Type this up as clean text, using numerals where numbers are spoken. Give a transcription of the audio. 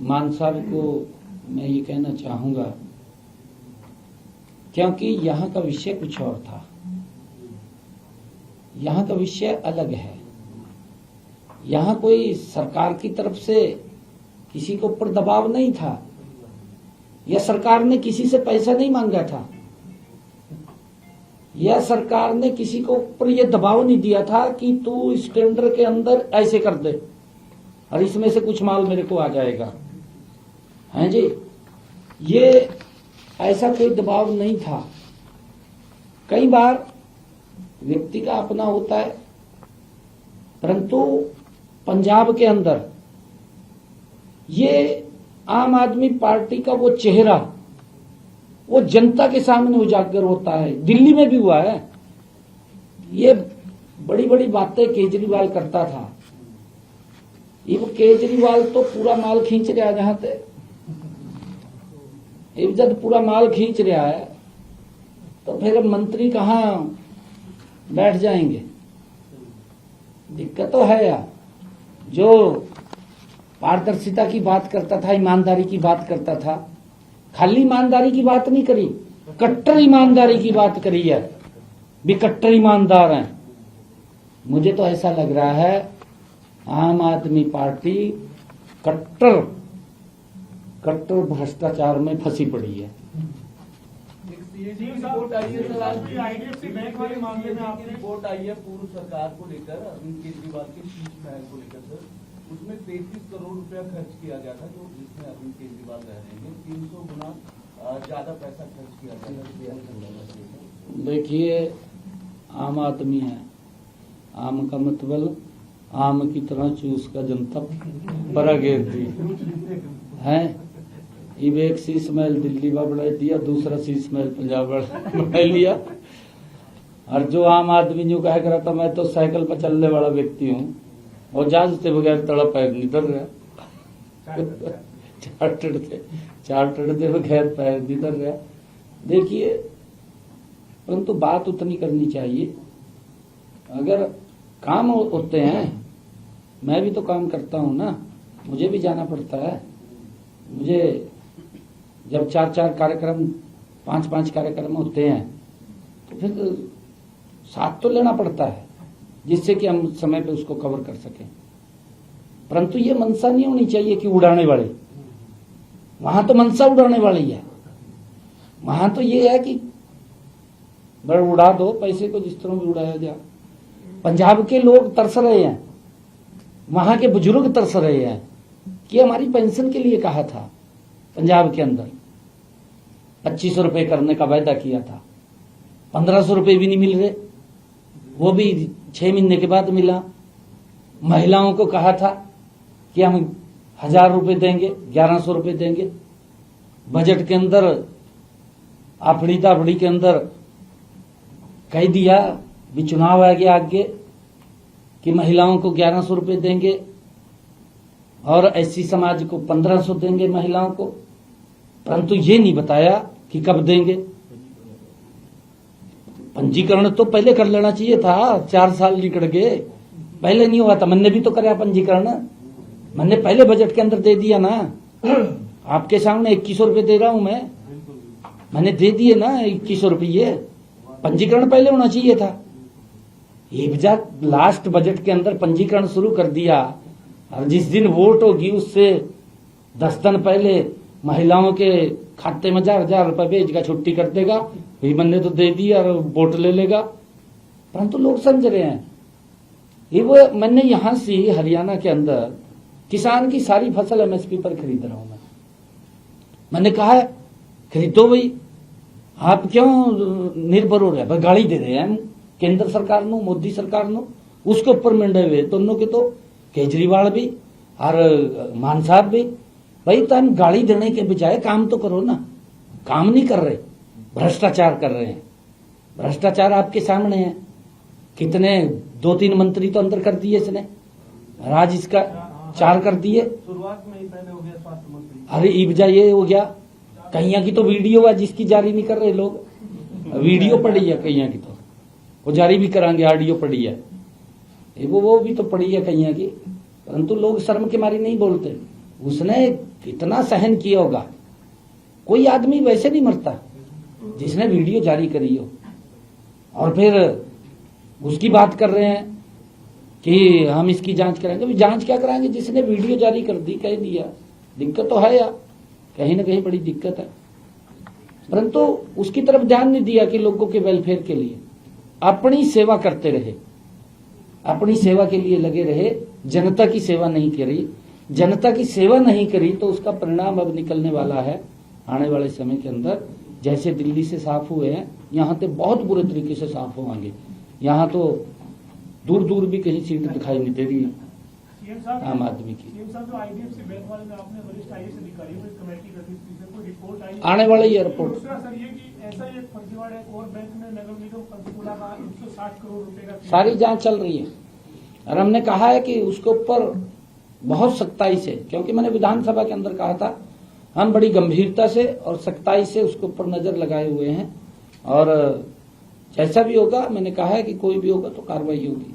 मान साहब को मैं ये कहना चाहूंगा, क्योंकि यहाँ का विषय कुछ और था, यहाँ का विषय अलग है। यहाँ कोई सरकार की तरफ से किसी के ऊपर दबाव नहीं था, या सरकार ने किसी से पैसा नहीं मांगा था, या सरकार ने किसी को ऊपर ये दबाव नहीं दिया था कि तू इस टेंडर के अंदर ऐसे कर दे और इसमें से कुछ माल मेरे को आ जाएगा। हैं जी, ये ऐसा कोई दबाव नहीं था। कई बार व्यक्ति का अपना होता है, परंतु पंजाब के अंदर ये आम आदमी पार्टी का वो चेहरा वो जनता के सामने उजागर होता है। दिल्ली में भी हुआ है। ये बड़ी बड़ी बातें केजरीवाल करता था, ये वो केजरीवाल तो पूरा माल खींच रहा है। जहां तक जब पूरा माल खींच रहा है तो फिर मंत्री कहाँ बैठ जाएंगे? दिक्कत तो है यार। जो पारदर्शिता की बात करता था, ईमानदारी की बात करता था, खाली ईमानदारी की बात नहीं करी, कट्टर ईमानदारी की बात करी है। भी कट्टर ईमानदार हैं। मुझे तो ऐसा लग रहा है आम आदमी पार्टी कट्टर भ्रष्टाचार में फंसी पड़ी है। रिपोर्ट आई है सर, आज आईडीएफसी बैंक वाले मामले में आपकी रिपोर्ट आई है पूर्व सरकार को लेकर, अरविंद केजरीवाल के शीर्ष महल को लेकर सर, उसमें 33 करोड़ रुपया खर्च किया गया था, जो जिसमें अरविंद केजरीवाल रह रहे हैं, 300 गुना ज्यादा पैसा खर्च किया गया। देखिए, आम आदमी है, आम का मतलब आम की तरह चूस का जनता बड़ा घेरती है। इब एक शीश महल दिल्ली में बढ़ा दिया, दूसरा शीश महल पंजाब बढ़ा लिया। और जो आम आदमी जो कह रहा था मैं तो साइकिल पर चलने वाला व्यक्ति हूँ और जहाज से बगैर तड़ा पैर निकल रहा, चार्टर्ड से बगैर पैर निकल रहा। देखिए, परंतु बात उतनी करनी चाहिए। अगर काम होते हैं, मैं भी तो काम करता हूँ ना, मुझे भी जाना पड़ता है। मुझे जब 4-4 कार्यक्रम 5-5 कार्यक्रम होते हैं तो फिर साथ तो लेना पड़ता है, जिससे कि हम समय पे उसको कवर कर सकें। परंतु ये मनसा नहीं होनी चाहिए कि उड़ाने वाले, वहां तो मनसा उड़ाने वाली है। वहां तो ये है कि बड़ा उड़ा दो पैसे को, जिस तरह भी उड़ाया गया। पंजाब के लोग तरस रहे हैं, वहां के बुजुर्ग तरस रहे हैं कि हमारी पेंशन के लिए कहा था। पंजाब के अंदर 2500 रुपए करने का वायदा किया था, 1500 रुपए भी नहीं मिल रहे, वो भी 6 महीने के बाद मिला। महिलाओं को कहा था कि हम 1000 रुपए देंगे, 1100 रुपए देंगे। बजट के अंदर आफड़ी ताफड़ी के अंदर कह दिया भी चुनाव आ गया आगे कि महिलाओं को 1100 रुपए देंगे और एससी समाज को 1500 देंगे महिलाओं को। परंतु ये नहीं बताया कि कब देंगे। पंजीकरण तो पहले कर लेना चाहिए था, 4 साल निकल गए, पहले नहीं हुआ था। मैंने भी तो कराया पंजीकरण, मैंने पहले बजट के अंदर दे दिया ना। आपके सामने 2100 रुपए दे रहा हूं मैंने दे दिए ना 2100 रुपये। पंजीकरण पहले होना चाहिए था। ये लास्ट बजट के अंदर पंजीकरण शुरू कर दिया, और जिस दिन वोट होगी उससे 10 दिन पहले महिलाओं के खाते में 1000 रुपए भेज का छुट्टी कर देगा। भाई मैंने तो दे दिया और वोट ले लेगा। परंतु लोग समझ रहे हैं। ये वो मैंने यहां से हरियाणा के अंदर किसान की सारी फसल एमएसपी पर खरीद रहा हूं मैंने कहा है खरीदो भाई, आप क्यों निर्भर हो रहे हैं? गाड़ी दे रहे हैं हम केंद्र सरकार नो, मोदी सरकार नो, उसके ऊपर मंडे हुए दोनों के, तो केजरीवाल भी और मान साहब भी। भाई तो हम गाड़ी देने के बजाय काम तो करो ना। काम नहीं कर रहे, भ्रष्टाचार कर रहे हैं। भ्रष्टाचार आपके सामने है। कितने 2-3 मंत्री तो अंदर कर दिए इसने, राज इसका 4 कर दिए। शुरुआत में ही पहले हो गया स्वास्थ्य मंत्री। अरे इब्जा ये हो गया। कहीं की तो वीडियो है जिसकी जारी नहीं कर रहे लोग, वीडियो पड़ी है कहीं की, तो वो जारी भी करांगे। ऑडियो पड़ी है, वो भी तो पड़ी है कहीं की, परंतु लोग शर्म के मारे नहीं बोलते। उसने कितना सहन किया होगा। कोई आदमी वैसे नहीं मरता जिसने वीडियो जारी करी हो, और फिर उसकी बात कर रहे हैं कि हम इसकी जांच कराएंगे। भी जांच क्या कराएंगे? जिसने वीडियो जारी कर दी, कह दिया, दिक्कत तो है यार, कहीं ना कहीं बड़ी दिक्कत है। परंतु उसकी तरफ ध्यान नहीं दिया कि लोगों के वेलफेयर के लिए अपनी सेवा करते रहे, अपनी सेवा के लिए लगे रहे, जनता की सेवा नहीं करी। जनता की सेवा नहीं करी तो उसका परिणाम अब निकलने वाला है आने वाले समय के अंदर। जैसे दिल्ली से साफ हुए हैं, यहाँ तो बहुत बुरे तरीके से साफ होंगे। यहाँ तो दूर दूर भी कहीं सीट दिखाई नहीं दे रही आम आदमी की। सीएम साहब, जो आईडीएफसी बैंक वाले में आपने वरिष्ठ आईएएस अधिकारियों की कमेटी गठित की है, कोई रिपोर्ट आई? आने वाला ही रिपोर्ट। दूसरा सर ये कि ऐसा ही एक फर्जीवाड़ा एक और बैंक में नगर निगम पंचकुला का 160 करोड़ रुपए का सारी जांच चल रही है, और हमने कहा है कि उसके ऊपर बहुत सख्ताई से, क्योंकि मैंने विधानसभा के अंदर कहा था, हम बड़ी गंभीरता से और सख्ताई से उसके ऊपर नजर लगाए हुए हैं, और जैसा भी होगा मैंने कहा है कि कोई भी होगा तो कार्रवाई होगी।